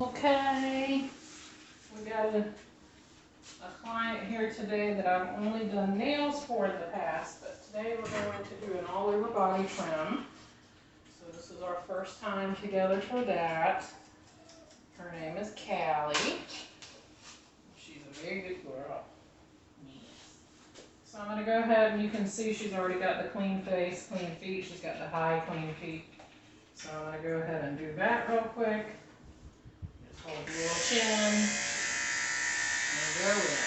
Okay, we got a client here today that I've only done nails for in the past, but today we're going to do an all over body trim. So this is our first time together for that. Her name is Callie. She's a very good girl. Yes. So I'm going to go ahead and you can see she's already got the clean face, clean feet. She's got the high clean feet. So I'm going to go ahead and do that real quick. Just hold your little chin and go in.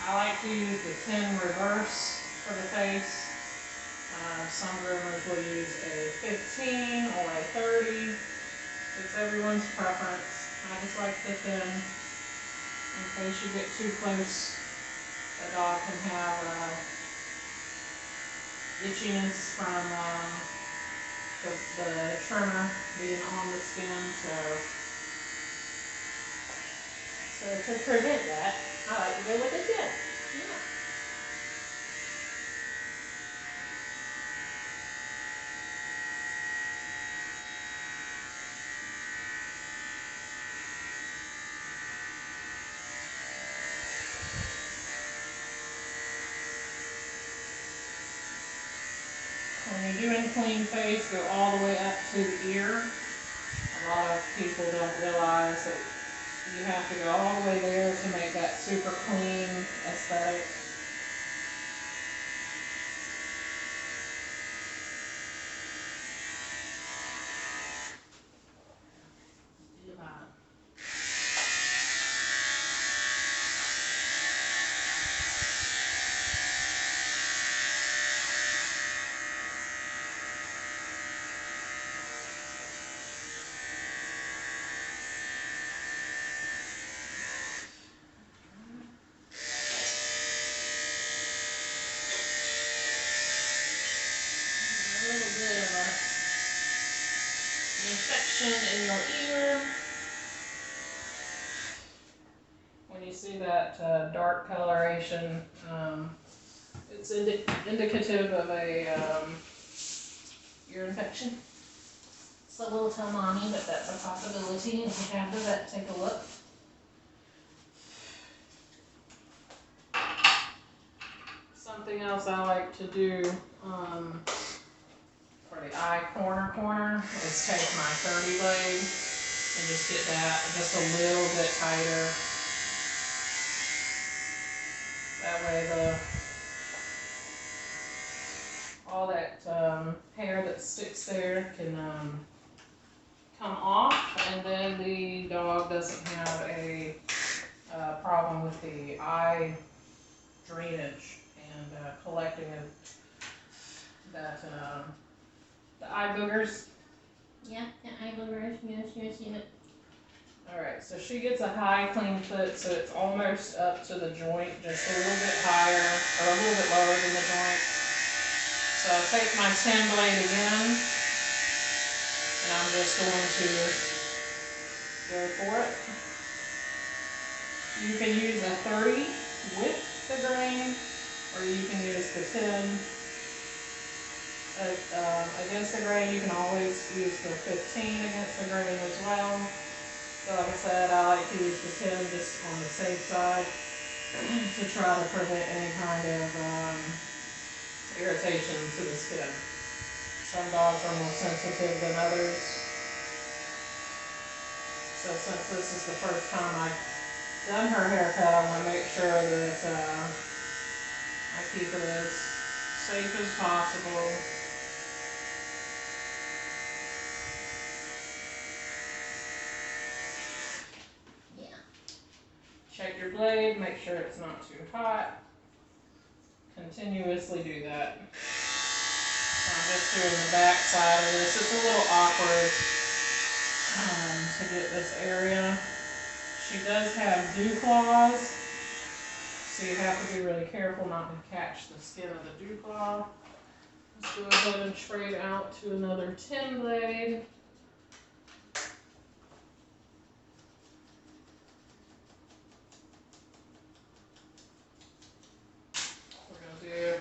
I like to use the 10 reverse for the face. Some groomers will use a 15 or a 30. It's everyone's preference. I just like the 10. In case you get too close, the dog can have itchiness from the trimmer being on the skin. So to prevent that, I like to go with a 10. Yeah. When you're doing clean face, go all the way up to the ear. A lot of people don't realize that you have to go all the way there to make that super clean aesthetic. Do the bottom. A little bit of an infection in your ear. When you see that dark coloration, it's indicative of a ear infection. So we'll tell mommy that that's a possibility, and we have the vet take a look. Something else I like to do for the eye corner is take my 30 blade and just get that just a little bit tighter. That way all that hair that sticks there can come off, and then the dog doesn't have a problem with the eye drainage and collecting of that the eye boogers. Yeah, the eye boogers. Yes. Alright, so she gets a high clean foot, so it's almost up to the joint, just a little bit higher, or a little bit lower than the joint. So I'll take my 10 blade again, and I'm just going to go for it. You can use a 30 with the grain, or you can use the 10 against the grain. You can always use the 15 against the grain as well. So like I said, I like to use the 10 just on the safe side to try to prevent any kind of irritation to the skin. Some dogs are more sensitive than others. So since this is the first time I've done her haircut, I want to make sure that I keep it as safe as possible. Check your blade, make sure it's not too hot. Continuously do that. So I'm just doing the back side of this. It's a little awkward to get this area. She does have dew claws, so you have to be really careful not to catch the skin of the dew claw. Let's go ahead and trade out to another 10 blade. We're going to do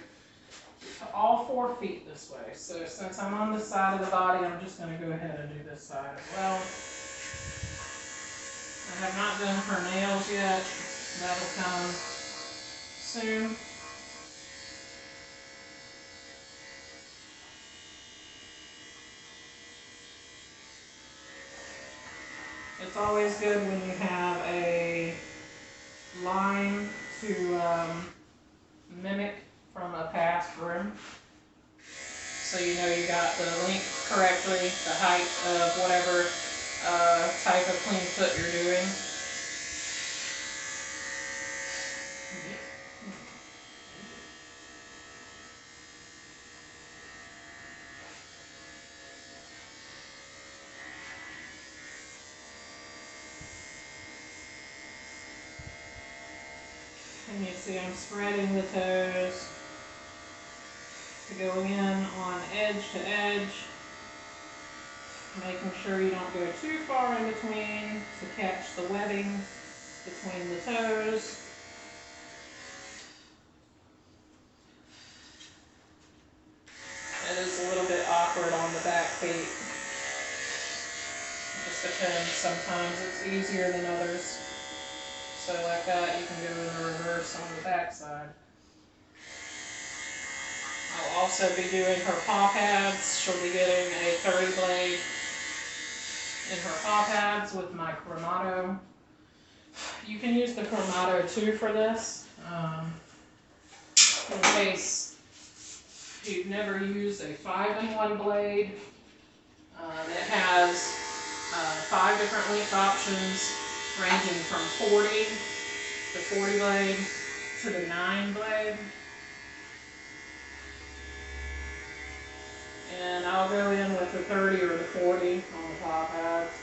all 4 feet this way. So since I'm on this side of the body, I'm just going to go ahead and do this side as well. I have not done her nails yet. That'll come soon. It's always good when you have a line to mimic from a past groom. So you know you got the length correctly, the height of whatever type of clean foot you're doing. And you see I'm spreading the toes, going in on edge to edge, making sure you don't go too far in between to catch the webbing between the toes. It is a little bit awkward on the back feet. It just depends. Sometimes it's easier than others. So like that, you can go in the reverse on the back side. I'll also be doing her paw pads. She'll be getting a 30 blade in her paw pads with my Chromato. You can use the Chromato too for this. In case you've never used a 5-in-1 blade, it has 5 different length options ranging from 40, the 40 blade, to the 9 blade. And I'll go in with the 30 or the 40 on the paw pads,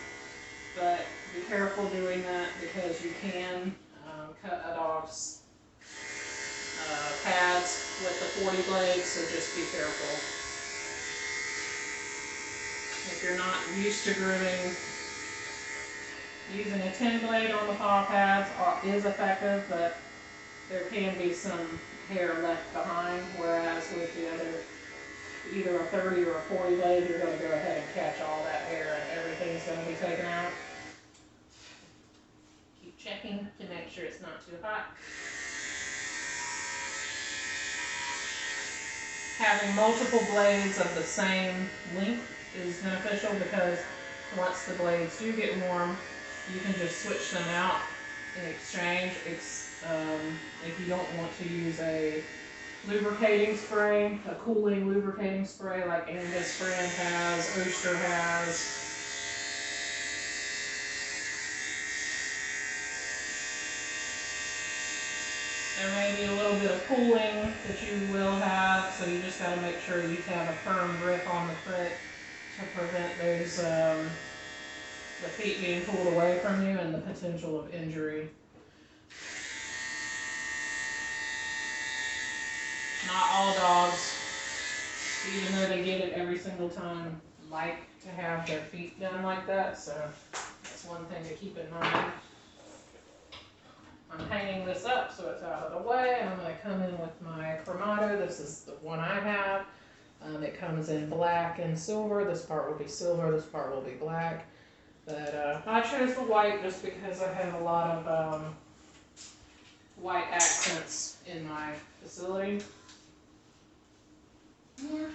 but be careful doing that because you can cut a dog's pads with the 40 blade, so just be careful. If you're not used to grooming, using a 10 blade on the paw pads is effective, but there can be some hair left behind, whereas with the other, either a 30 or a 40 blade, you're going to go ahead and catch all that hair and everything's going to be taken out. Keep checking to make sure it's not too hot. Having multiple blades of the same length is beneficial because once the blades do get warm, you can just switch them out in exchange. If you don't want to use a lubricating spray, a cooling lubricating spray like Angus brand has, Oyster has. There may be a little bit of cooling that you will have, so you just got to make sure you have a firm grip on the foot to prevent those the feet being pulled away from you and the potential of injury. Not all dogs, even though they get it every single time, like to have their feet done like that, so that's one thing to keep in mind. I'm hanging this up so it's out of the way, and I'm going to come in with my Chromato. This is the one I have. It comes in black and silver. This part will be silver, this part will be black. But I chose the white just because I have a lot of white accents in my facility. Yeah.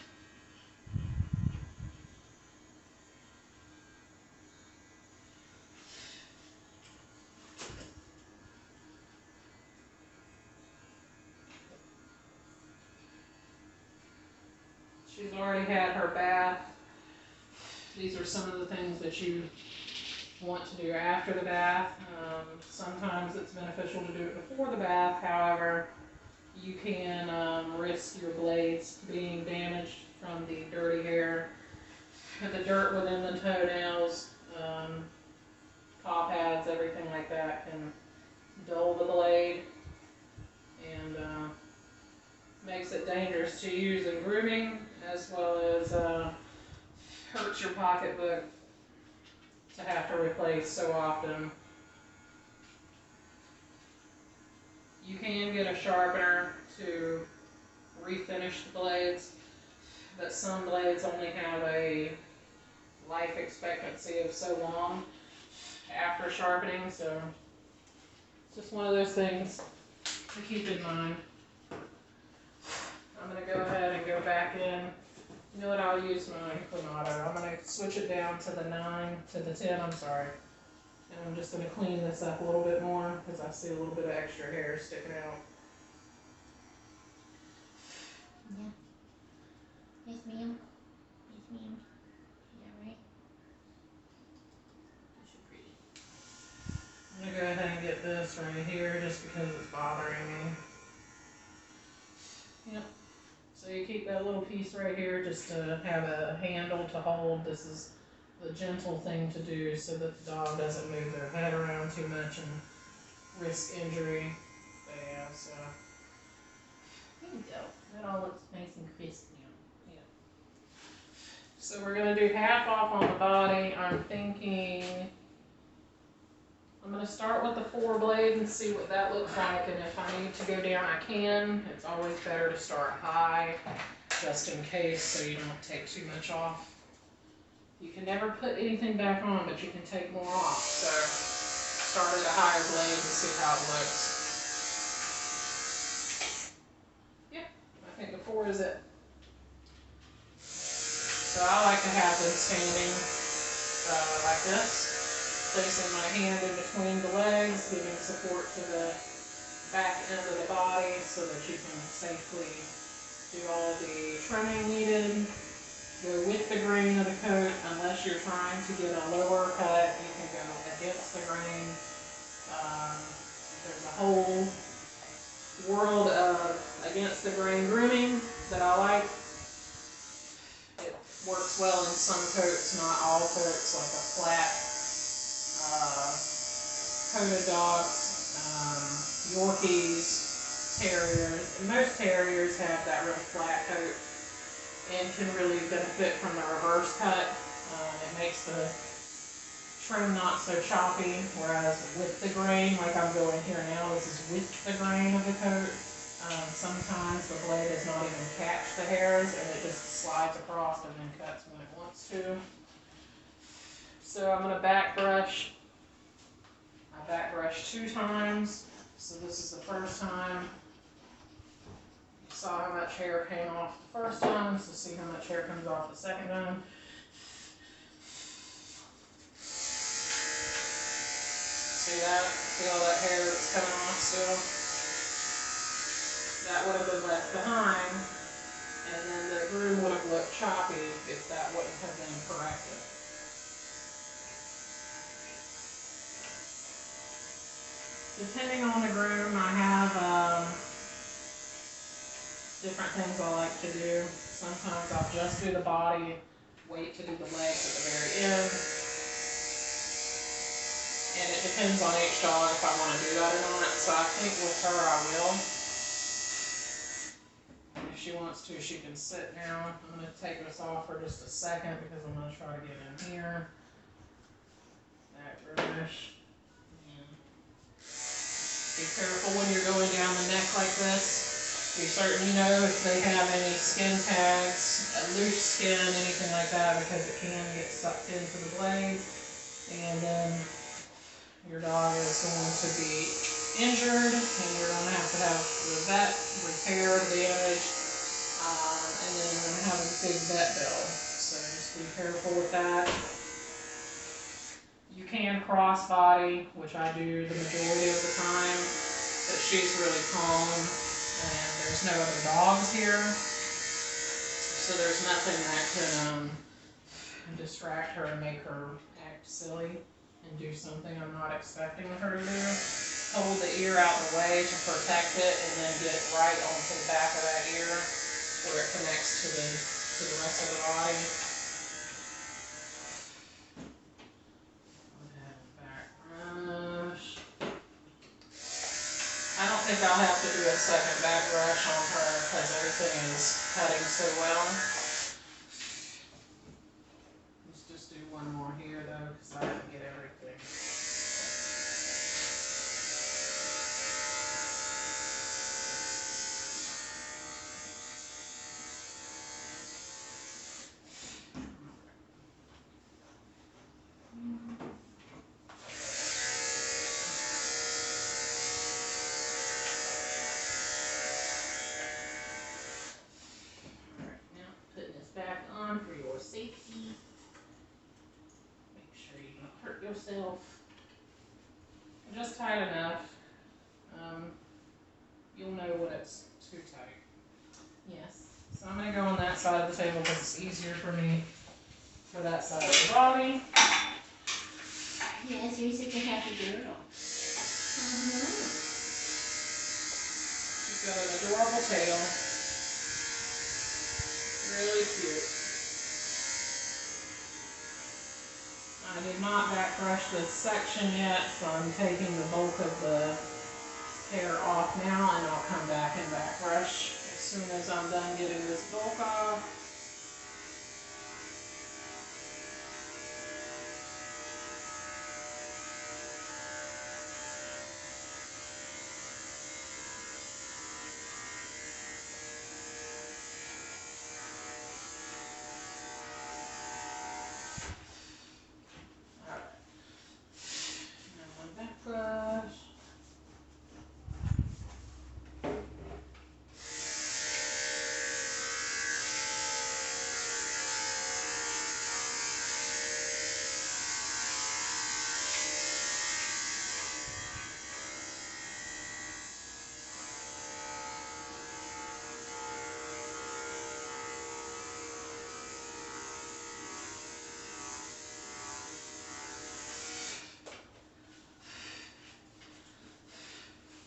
She's already had her bath. These are some of the things that you want to do after the bath. Sometimes it's beneficial to do it before the bath. However, you can risk your blades being damaged from the dirty hair, the dirt within the toenails, paw pads, everything like that can dull the blade and makes it dangerous to use in grooming, as well as hurts your pocketbook to have to replace so often. You can get a sharpener to refinish the blades, that some blades only have a life expectancy of so long after sharpening, so it's just one of those things to keep in mind. I'm going to go ahead and go back in. You know what, I'll use my Clamato. I'm going to switch it down to the 9, to the 10, I'm sorry. And I'm just going to clean this up a little bit more because I see a little bit of extra hair sticking out. Yeah. Yes, ma'am. Yes, ma'am. Yeah, right. That's so pretty. I'm going to go ahead and get this right here just because it's bothering me. Yep. So you keep that little piece right here just to have a handle to hold. This is the gentle thing to do so that the dog doesn't move their head around too much and risk injury. But yeah, so. There you go. That all looks nice and crisp now. Yeah. So we're going to do half off on the body. I'm thinking I'm going to start with the 4 blade and see what that looks like, and if I need to go down I can. It's always better to start high just in case so you don't take too much off. You can never put anything back on, but you can take more off. So start at a higher blade and see how it looks. Yeah, I think the 4 is it. So I like to have them standing like this, placing my hand in between the legs, giving support to the back end of the body so that you can safely do all the trimming needed. Go with the grain of the coat. Unless you're trying to get a lower cut, you can go against the grain. There's a whole world of against the grain grooming that I like. It works well in some coats, not all coats, like a flat coated dog, Yorkies, terriers, and most terriers have that real flat coat and can really benefit from the reverse cut. It makes the trim not so choppy, whereas with the grain, like I'm going here now, this is with the grain of the coat. Sometimes the blade does not even catch the hairs and it just slides across and then cuts when it wants to. So I'm going to back brush. I back brush 2 times. So this is the first time. You saw how much hair came off the first time, so see how much hair comes off the second time. See that? See all that hair that's coming off still? That would have been left behind, and then the groom would have looked choppy if that wouldn't have been corrected. Depending on the groom, I have different things I like to do. Sometimes I'll just do the body, wait to do the legs at the very end. And it depends on each dog if I want to do that or not. So I think with her I will. If she wants to, she can sit now. I'm going to take this off for just a second because I'm going to try to get in here. Back brush. Be careful when you're going down the neck like this. Be certain you know if they have any skin tags, loose skin, anything like that, because it can get sucked into the blade. And then your dog is going to be injured, and you're going to have the vet repair the damage, and then you're going to have a big vet bill. So just be careful with that. You can cross body, which I do the majority of the time, but she's really calm, and there's no other dogs here, so there's nothing that can distract her and make her act silly and do something I'm not expecting her to do. Hold the ear out the way to protect it, and then get right onto the back of that ear where it connects to the rest of the body. I don't think I'll have to do a second back brush on her because everything is cutting so well. Let's just do one more here though because I didn't get everything. yourself. Just tight enough. You'll know when it's too tight. Yes. So I'm going to go on that side of the table because it's easier for me for that side of the body. Yes, you're such a happy girl. She's got an adorable tail. Really cute. I did not back brush this section yet, so I'm taking the bulk of the hair off now, and I'll come back and back brush as soon as I'm done getting this bulk off. Alright. Now one back brush.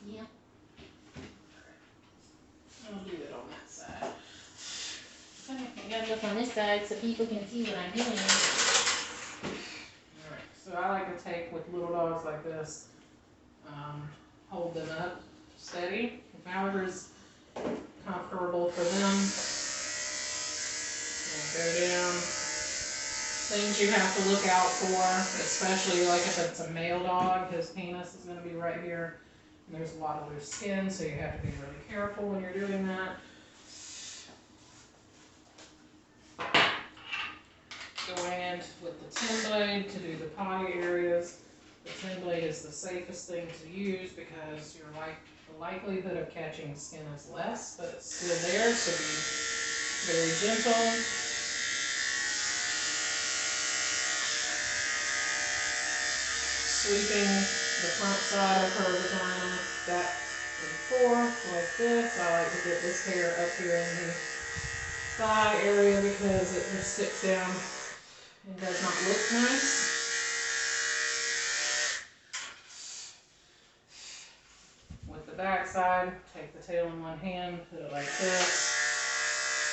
Yeah. I'll do it on that side. Okay, I gotta look on this side so people can see what I'm doing. Alright, so I like to take with little dogs like this, hold them up steady, however is comfortable for them. And go down. Things you have to look out for, especially like if it's a male dog, his penis is going to be right here. And there's a lot of loose skin, so you have to be really careful when you're doing that. Go in with the 10 blade to do the potty areas. The 10 blade is the safest thing to use because the likelihood of catching skin is less, but it's still there, so be very gentle. Sweeping the front side of her vagina back and forth like this. I like to get this hair up here in the thigh area because it just sticks down and does not look nice. With the back side, take the tail in one hand, put it like this,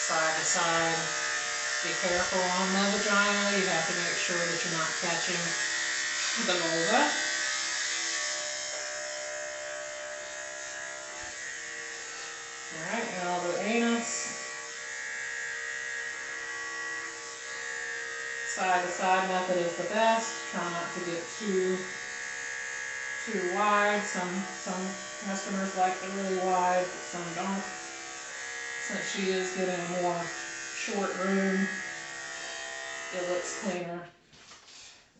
side to side. Be careful on the vagina. You have to make sure that you're not catching the vulva. Alright, and I'll do anus. Side to side method is the best. Try not to get too wide. Some customers like it really wide, but some don't. Since she is getting a more short room, it looks cleaner.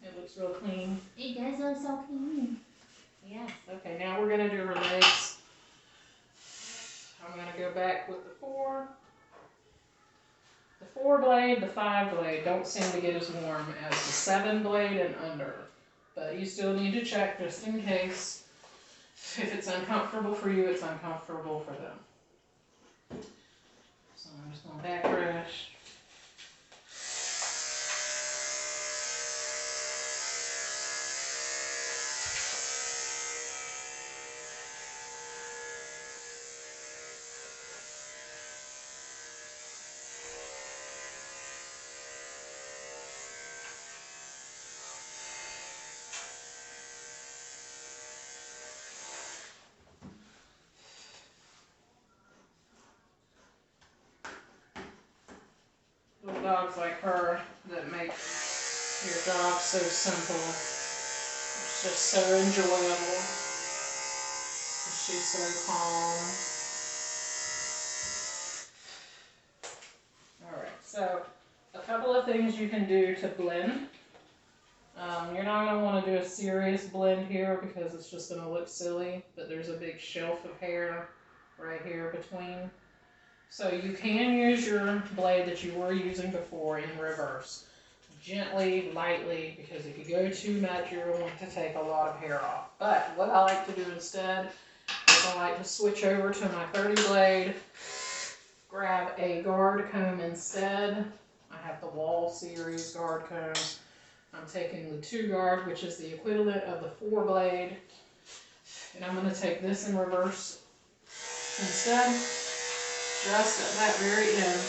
It looks real clean. It does look so clean. Yes. Okay, now we're going to do her legs. I'm going to go back with the 4. The 4 blade, the 5 blade don't seem to get as warm as the 7 blade and under. But you still need to check just in case. If it's uncomfortable for you, it's uncomfortable for them. So I'm just going to back brush. Little dogs like her that make your job so simple. It's just so enjoyable. She's so calm. Alright, so a couple of things you can do to blend. You're not going to want to do a serious blend here because it's just going to look silly, but there's a big shelf of hair right here between. So you can use your blade that you were using before in reverse. gently, lightly, because if you go too much, you're going to take a lot of hair off. But what I like to do instead is I like to switch over to my 30 blade, grab a guard comb instead. I have the Wall series guard comb. I'm taking the 2 guard, which is the equivalent of the 4 blade, and I'm going to take this in reverse instead, just at that very end.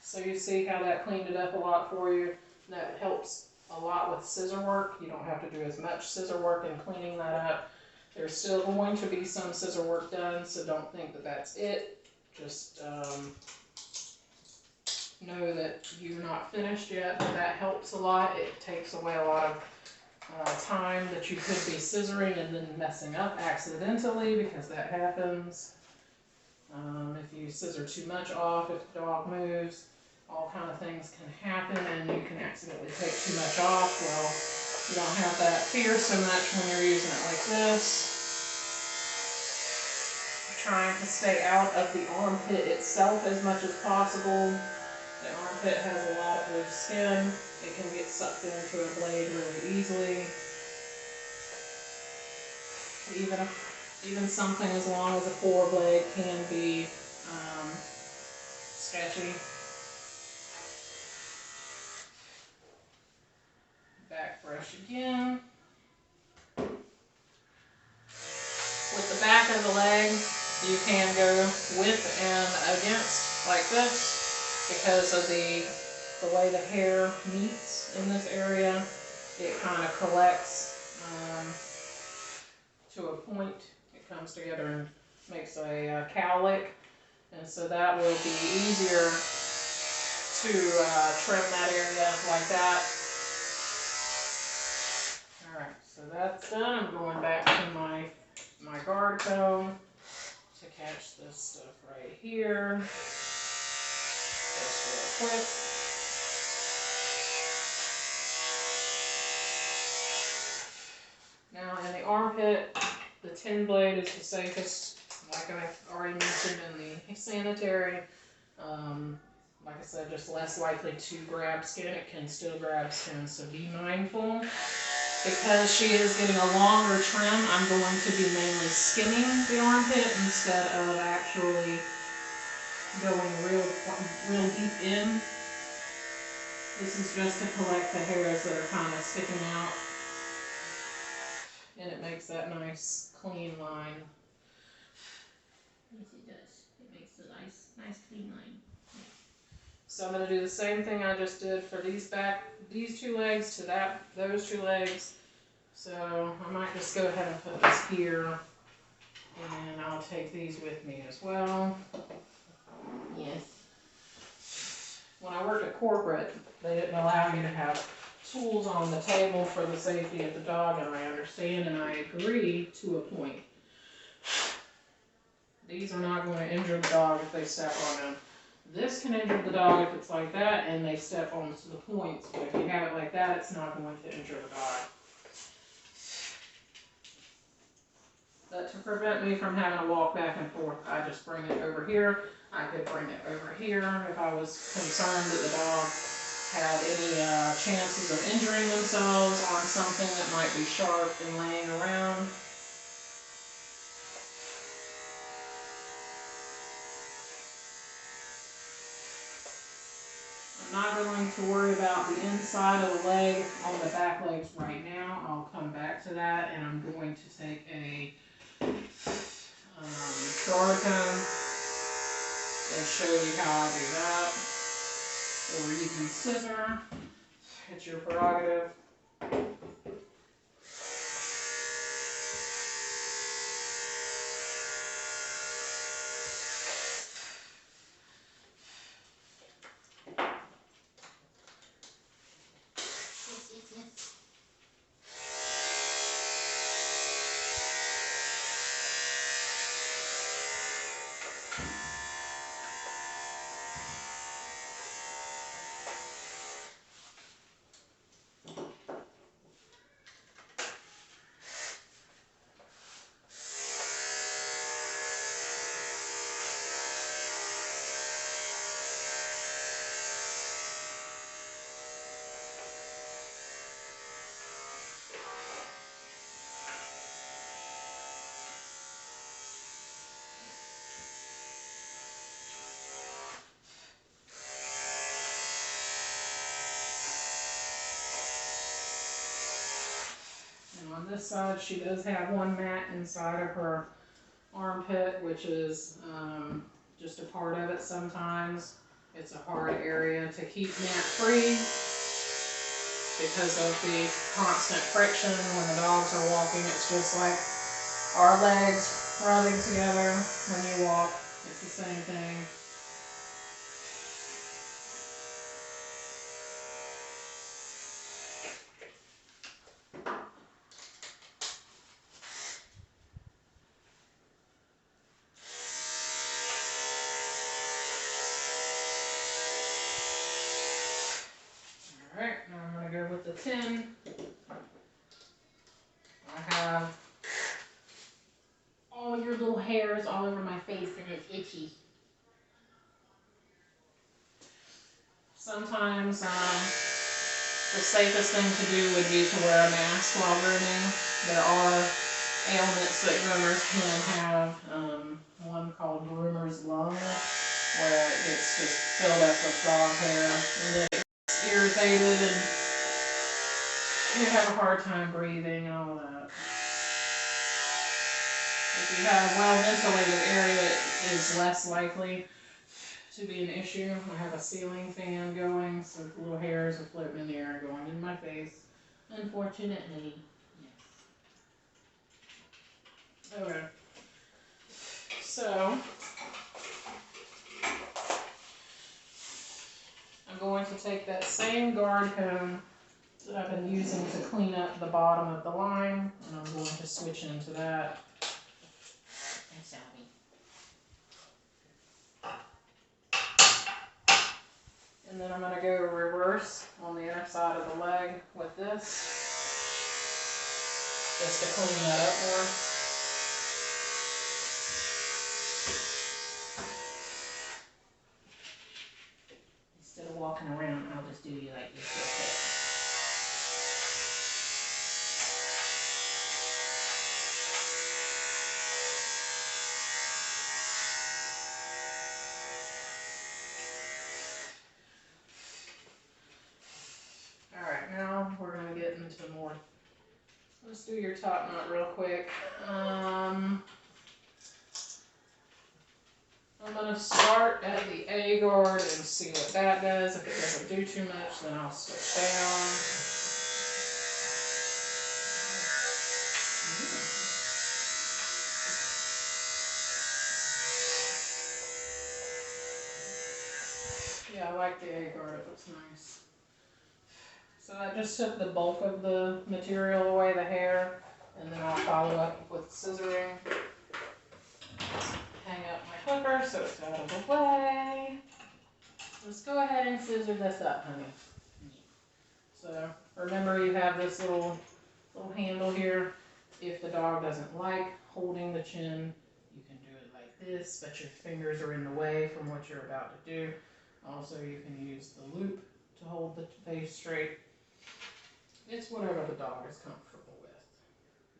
So you see how that cleaned it up a lot for you. That helps a lot with scissor work. You don't have to do as much scissor work in cleaning that up. There's still going to be some scissor work done, so don't think that that's it. Just know that you're not finished yet, but that helps a lot. It takes away a lot of time that you could be scissoring and then messing up accidentally, because that happens. If you scissor too much off, if the dog moves, all kind of things can happen, and you can accidentally take too much off. Well, you don't have that fear so much when you're using it like this. Trying to stay out of the armpit itself as much as possible. The armpit has a lot of loose skin. It can get sucked into a blade really easily. Even something as long as a 4 blade can be sketchy. Back brush again. With the back of the leg, you can go with and against like this, because of the way the hair meets in this area. It kind of collects to a point. It comes together and makes a cowlick, and so that will be easier to trim that area like that. Alright, so that's done. I'm going back to my guard comb to catch this stuff right here. Just real quick. Now in the armpit, the 10 blade is the safest, like I already mentioned in the sanitary. Like I said, just less likely to grab skin. It can still grab skin, so be mindful. Because she is getting a longer trim, I'm going to be mainly skimming the armpit instead of actually going real deep in. This is just to collect the hairs that are kind of sticking out. And it makes that nice, clean line. Yes, it does. It makes a nice clean line. So I'm going to do the same thing I just did for these 2 legs to those 2 legs. So I might just go ahead and put this here, and I'll take these with me as well. Yes. When I worked at corporate, they didn't allow you to have tools on the table for the safety of the dog, and I understand and I agree to a point. These are not going to injure the dog if they step on them. This can injure the dog if it's like that and they step onto the points, but if you have it like that, it's not going to injure the dog. But to prevent me from having to walk back and forth, I just bring it over here. I could bring it over here if I was concerned that the dog had any chances of injuring themselves on something that might be sharp and laying around. I'm not going to worry about the inside of the leg on the back legs right now. I'll come back to that, and I'm going to take a guard comb and show you how I do that. Or you can scissor. It's your prerogative. Yes. On this side, she does have one mat inside of her armpit, which is just a part of it sometimes. It's a hard area to keep mat free because of the constant friction when the dogs are walking. It's just like our legs rubbing together when you walk. It's the same thing. Alright, now I'm going to go with the 10. I have all your little hairs all over my face and it's itchy. Sometimes the safest thing to do would be to wear a mask while grooming. There are ailments that groomers can have. One called groomer's lung, where it gets just filled up with dog hair and then it's irritated and you have a hard time breathing and all that. If you have a well-ventilated area, it is less likely to be an issue. I have a ceiling fan going, so the little hairs are floating in the air going in my face. Unfortunately, yes. Okay. So, I'm going to take that same guard comb that I've been using to clean up the bottom of the line, and I'm going to switch into that. Thanks, Albie. And then I'm going to go reverse on the inner side of the leg with this, just to clean that up more. Instead of walking around, I'll just do you like this real quick. Alright, now we're going to get into more. Let's do your top knot real quick. I'm going to start at the A guard and see what that does. If it doesn't do too much, then I'll switch down. Yeah, I like the A guard, it looks nice. So I just took the bulk of the material away, the hair, and then I'll follow up with scissoring. Hang up my clipper so it's out of the way. Let's go ahead and scissor this up, honey. So remember, you have this little handle here. If the dog doesn't like holding the chin, you can do it like this, but your fingers are in the way from what you're about to do. Also, you can use the loop to hold the face straight. It's whatever the dog is comfortable with.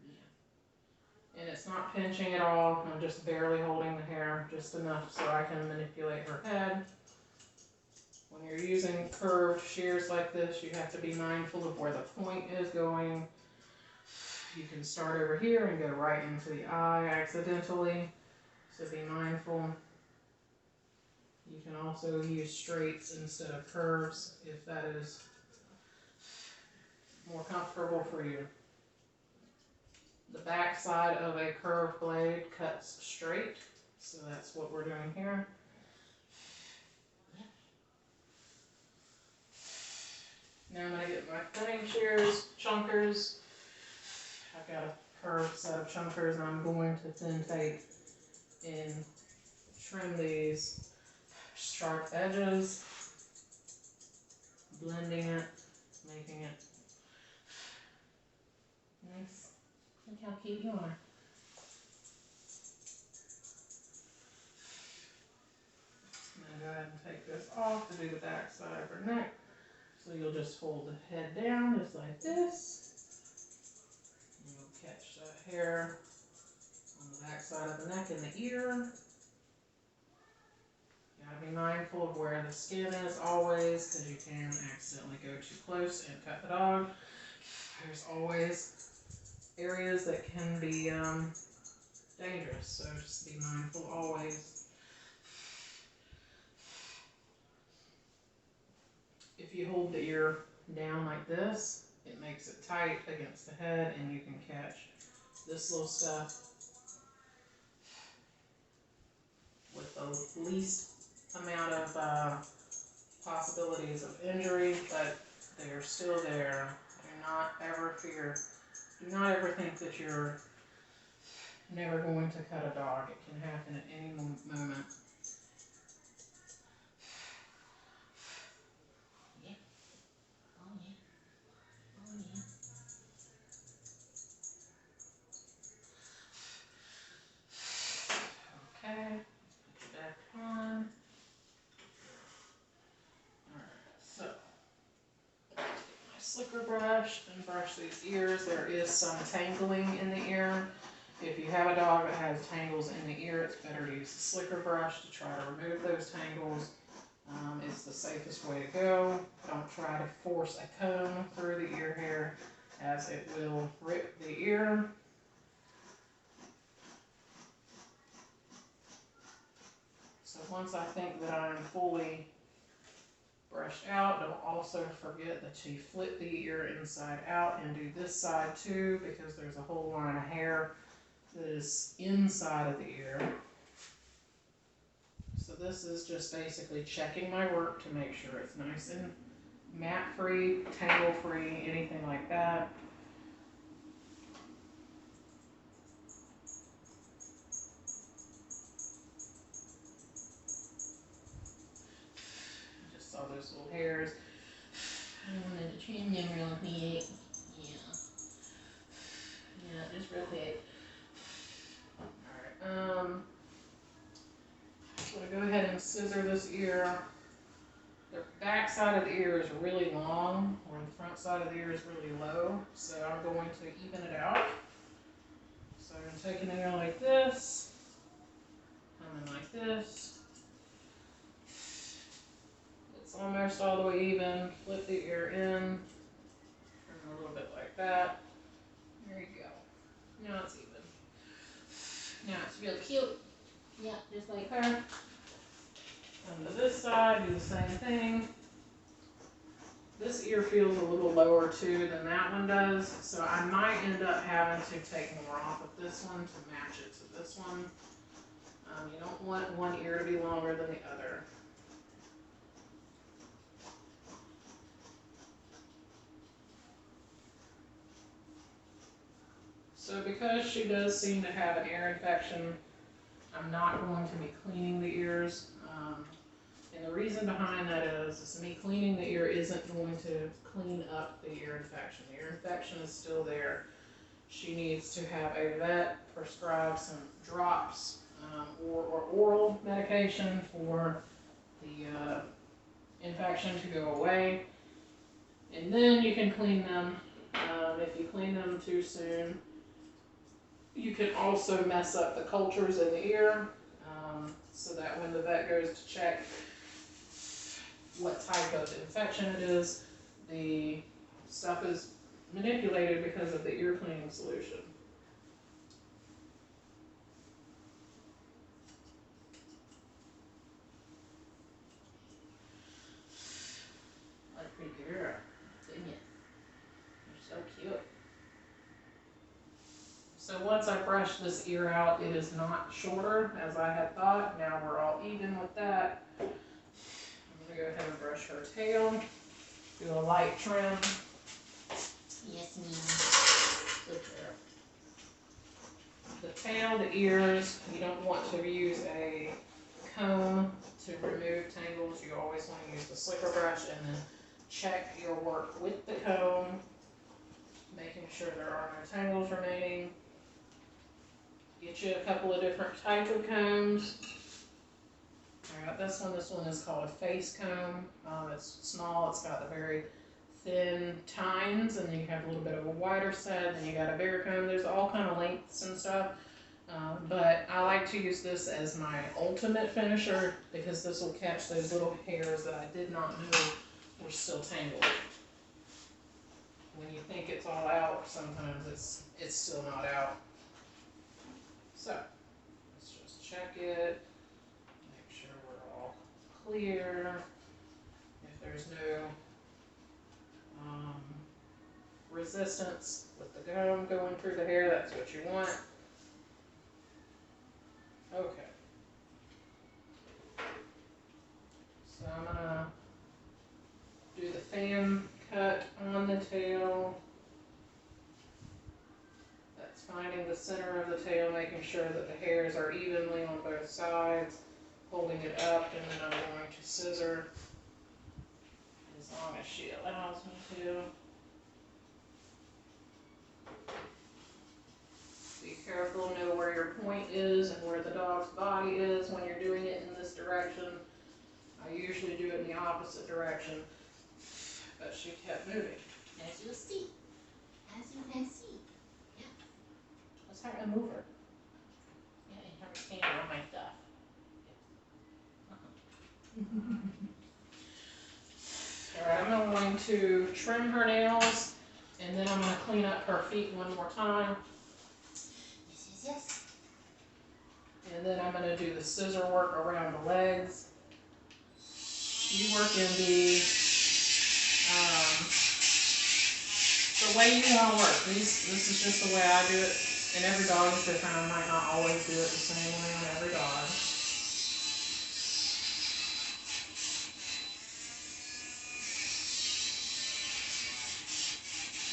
Yeah. And it's not pinching at all. I'm just barely holding the hair, just enough so I can manipulate her head. When you're using curved shears like this, you have to be mindful of where the point is going. You can start over here and go right into the eye accidentally, so be mindful. You can also use straights instead of curves if that is more comfortable for you. The back side of a curved blade cuts straight, so that's what we're doing here. Now I'm going to get my thinning shears, chunkers. I've got a curved set of chunkers, and I'm going to thin tape and trim these sharp edges, blending it, making it nice. Look how cute you are. I'm going to go ahead and take this off to do the back side of her neck. So you'll just fold the head down just like this. And you'll catch the hair on the back side of the neck and the ear. You gotta be mindful of where the skin is always, because you can accidentally go too close and cut the dog. There's always areas that can be dangerous. So just be mindful always. If you hold the ear down like this, it makes it tight against the head and you can catch this little stuff with the least amount of possibilities of injury, but they're still there. Do not ever fear. Do not ever think that you're never going to cut a dog. It can happen at any moment. Yeah. Oh yeah. Oh yeah. Okay, put you back on. Alright, so get my slicker brush and brush these ears. There is some tangling in the ear. If you have a dog that has tangles in the ear, it's better to use the slicker brush to try to remove those tangles. It's the safest way to go. Don't try to force a comb through the ear hair, as it will rip the ear. So once I think that I'm fully brushed out, don't also forget that you flip the ear inside out and do this side too, because there's a whole line of hair that is inside of the ear. So this is just basically checking my work to make sure it's nice and mat free, tangle free, anything like that. Just saw those little hairs. I wanted to trim them real quick. Yeah. Yeah, just real quick. Alright, I'm gonna go ahead and scissor this ear. The back side of the ear is really long, or the front side of the ear is really low, so I'm going to even it out. So I'm taking it out like this, coming like this. It's almost all the way even. Flip the ear in, turn a little bit like that. There you go. Now it's even. Now it's real cute. Yeah, just like her. And to this side, do the same thing. This ear feels a little lower too than that one does, so I might end up having to take more off of this one to match it to this one. You don't want one ear to be longer than the other. So because she does seem to have an ear infection, I'm not going to be cleaning the ears. And the reason behind that is me cleaning the ear isn't going to clean up the ear infection. The ear infection is still there. She needs to have a vet prescribe some drops or oral medication for the infection to go away. And then you can clean them. If you clean them too soon, you can also mess up the cultures in the ear, so that when the vet goes to check what type of infection it is, the stuff is manipulated because of the ear cleaning solution. What a pretty girl. Goodness. You're so cute. So once I brush this ear out, it is not shorter as I had thought. Now we're all even with that. I'm going to go ahead and brush her tail, do a light trim. Yes, ma'am. Good girl. The tail, the ears, you don't want to use a comb to remove tangles. You always want to use the slicker brush and then check your work with the comb, making sure there are no tangles remaining. Get you a couple of different types of combs. Alright, this one is called a face comb. It's small, it's got the very thin tines, and then you have a little bit of a wider set, then you got a bigger comb. There's all kind of lengths and stuff. But I like to use this as my ultimate finisher because this will catch those little hairs that I did not know were still tangled. when you think it's all out, sometimes it's still not out. So let's just check it, make sure we're all clear. If there's no resistance with the gum going through the hair, that's what you want. Okay. So I'm gonna do the fan cut on the tail. That's finding the center of the tail, making sure that the hairs are evenly on both sides, holding it up, and then I'm going to scissor as long as she allows me to. Be careful, know where your point is and where the dog's body is when you're doing it in this direction. I usually do it in the opposite direction, but she kept moving. As you'll see. As you can see. Yeah. Let's have her move her. Yeah, you have a finger on my stuff. Alright, I'm going to trim her nails, and then I'm going to clean up her feet one more time. Yes. And then I'm going to do the scissor work around the legs. You work in the way you want to work. This is just the way I do it. And every dog is different. I might not always do it the same way on every dog.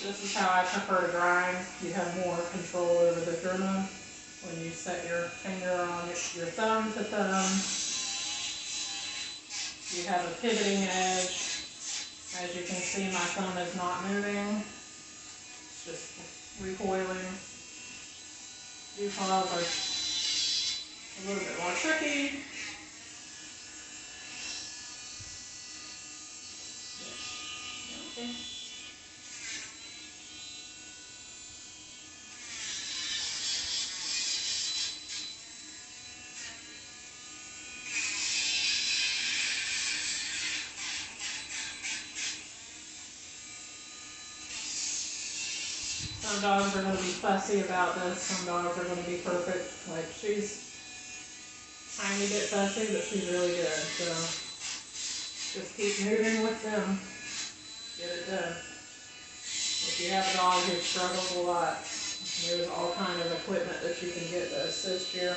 This is how I prefer to grind. You have more control over the German when you set your finger on your thumb to thumb. You have a pivoting edge. As you can see, my thumb is not moving. It's just recoiling. These claws are a little bit more tricky. Okay. Some dogs are going to be fussy about this. Some dogs are going to be perfect. Like, she's tiny bit fussy, but she's really good. So just keep moving with them. Get it done. If you have a dog who struggles a lot, there's all kind of equipment that you can get to assist you.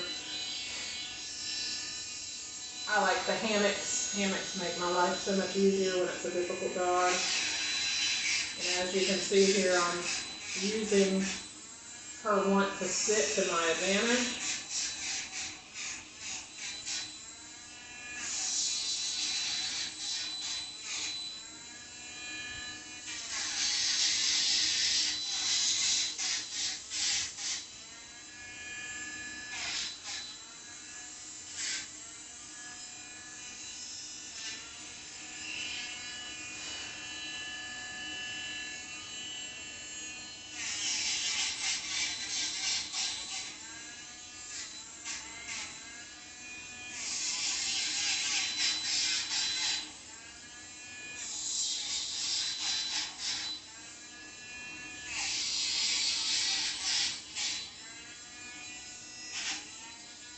I like the hammocks. Hammocks make my life so much easier when it's a difficult dog. And as you can see here, I'm using her want to sit to my advantage.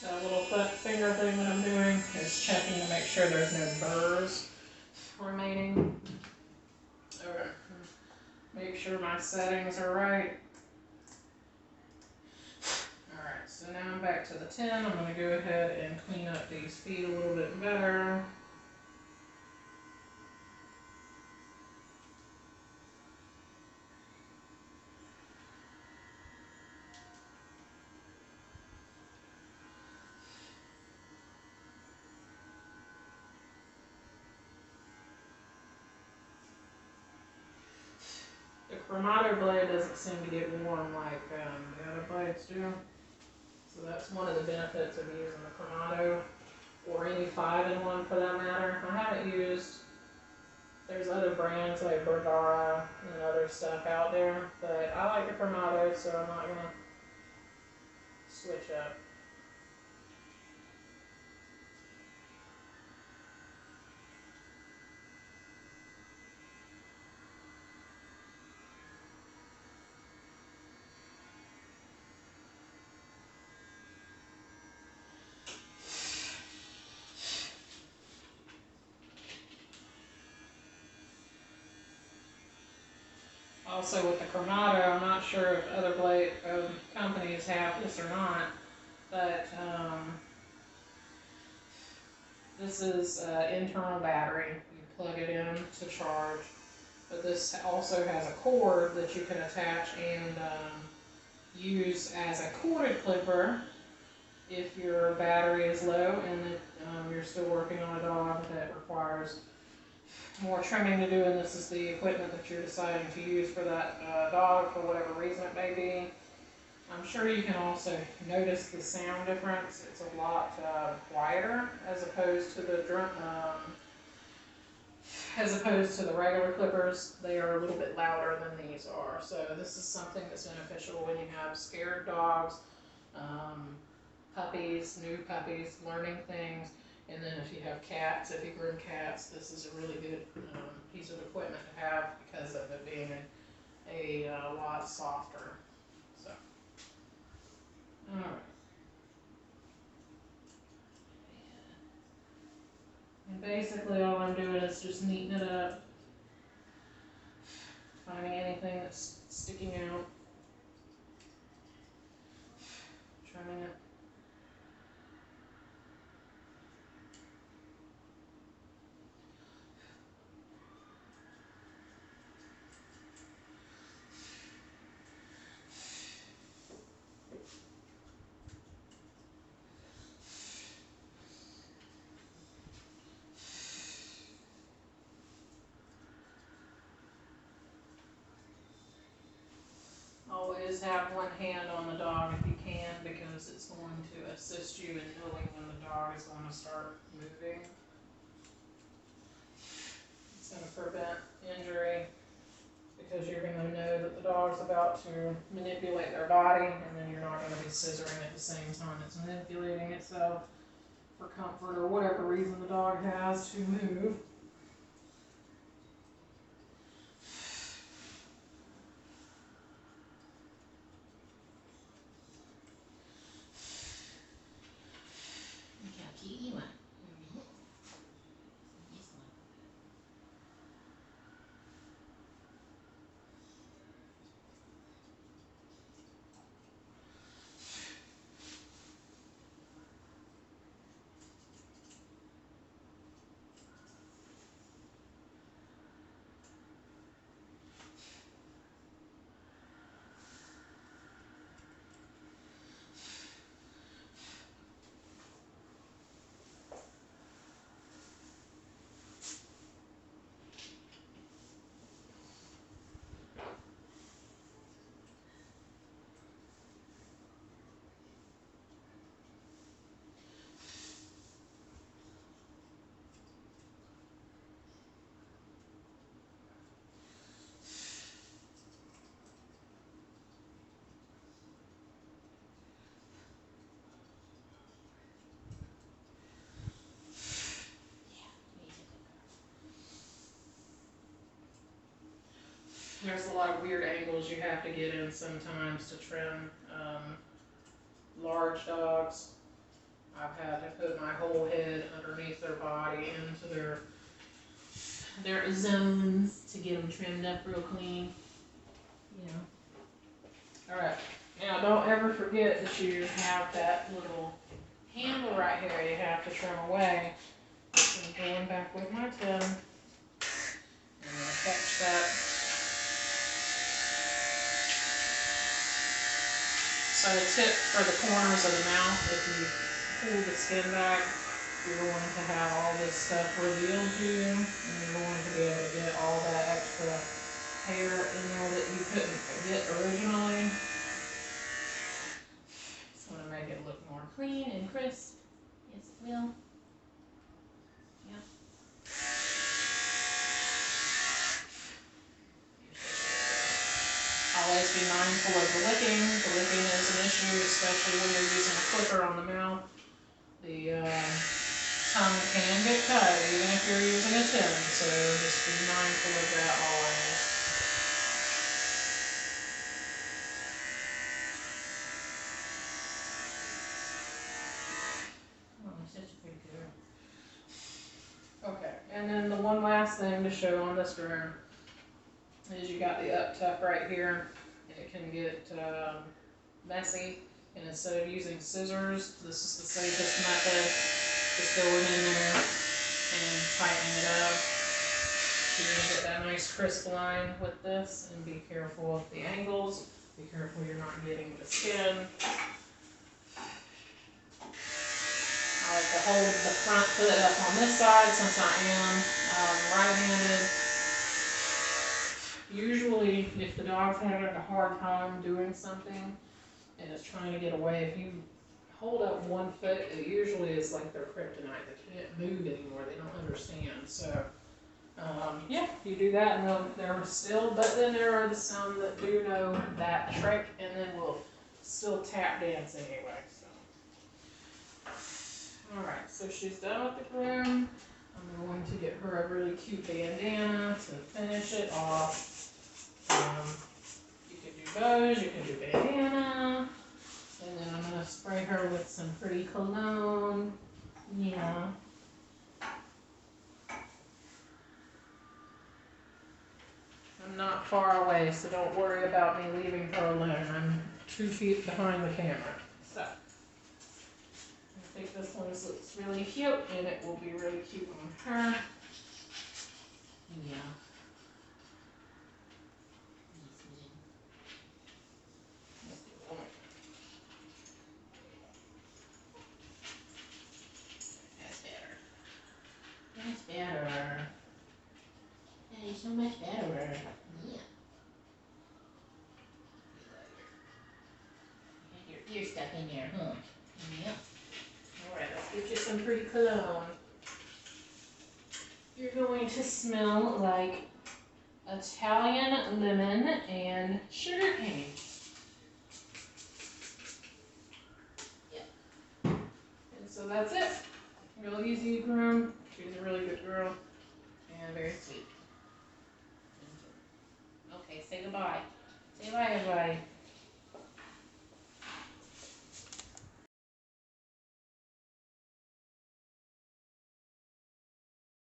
That little finger thing that I'm doing is checking to make sure there's no burrs remaining. Okay. Make sure my settings are right. Alright, so now I'm back to the 10. I'm going to go ahead and clean up these feet a little bit better. The Chromato blade doesn't seem to get warm like the other blades do. So that's one of the benefits of using the Chromato, or any 5-in-1 for that matter. I haven't used, there's other brands like Bergara and other stuff out there, but I like the Chromato, so I'm not going to switch up. Also with the Chromato, I'm not sure if other blade companies have this or not, but this is internal battery. You plug it in to charge, but this also has a cord that you can attach and use as a corded clipper if your battery is low and you're still working on a dog that requires more trimming to do, and this is the equipment that you're deciding to use for that dog for whatever reason it may be. I'm sure you can also notice the sound difference. It's a lot quieter as opposed to the regular clippers. They are a little bit louder than these are. So this is something that's beneficial when you have scared dogs, puppies, new puppies, learning things. And then if you have cats, if you groom cats, this is a really good piece of equipment to have because of it being a lot softer. So, all right. And basically all I'm doing is just neatening it up, finding anything that's sticking out, trimming it. Always have one hand on the dog if you can, because it's going to assist you in knowing when the dog is going to start moving. It's going to prevent injury because you're going to know that the dog's about to manipulate their body, and then you're not going to be scissoring at the same time it's manipulating itself for comfort or whatever reason the dog has to move. There's a lot of weird angles you have to get in sometimes to trim large dogs. I've had to put my whole head underneath their body into their zones to get them trimmed up real clean. Yeah. Alright, now don't ever forget that you have that little handle right here you have to trim away. So I'm going back with my tip. I'm going to catch that. So the tip for the corners of the mouth, if you pull the skin back, you're going to have all this stuff revealed to you, and you're going to be able to get all that extra hair in there that you couldn't get originally. Just want to make it look more clean and crisp. Yes, it will. Yep. Always be mindful of the licking. The licking is an issue, especially when you're using a clipper on the mouth. The tongue can get cut, even if you're using a tip, so just be mindful of that always. Oh, such a pretty girl. Okay, and then the one last thing to show on this room is you got the up tuck right here, and it can get messy. And instead of using scissors, this is the safest method. Just going in there and tightening it up. So you're gonna get that nice crisp line with this, and be careful of the angles. Be careful you're not getting the skin. I like to hold the front foot up on this side since I am right-handed. Usually, if the dog's having a hard time doing something and is trying to get away, if you hold up one foot, it usually is like their kryptonite. They can't move anymore. They don't understand. So, yeah, you do that and they're still, but then there are some that do know that trick and then will still tap dance anyway. So, alright, so she's done with the groom. I'm going to get her a really cute bandana to finish it off. You can do bows, you can do bandana, and then I'm going to spray her with some pretty cologne. Yeah. I'm not far away, so don't worry about me leaving her alone. I'm 2 feet behind the camera. So, I think this one looks really cute, and it will be really cute on her. Yeah. That's better. That's better. That is so much better. Yeah. Get your ear stuck in there, huh? Yeah. Alright, let's get you some pretty cologne. You're going to smell like Italian lemon and sugar cane. Yep. And so that's it. Real easy to groom. She's a really good girl and very sweet. Okay, say goodbye. Say bye, everybody.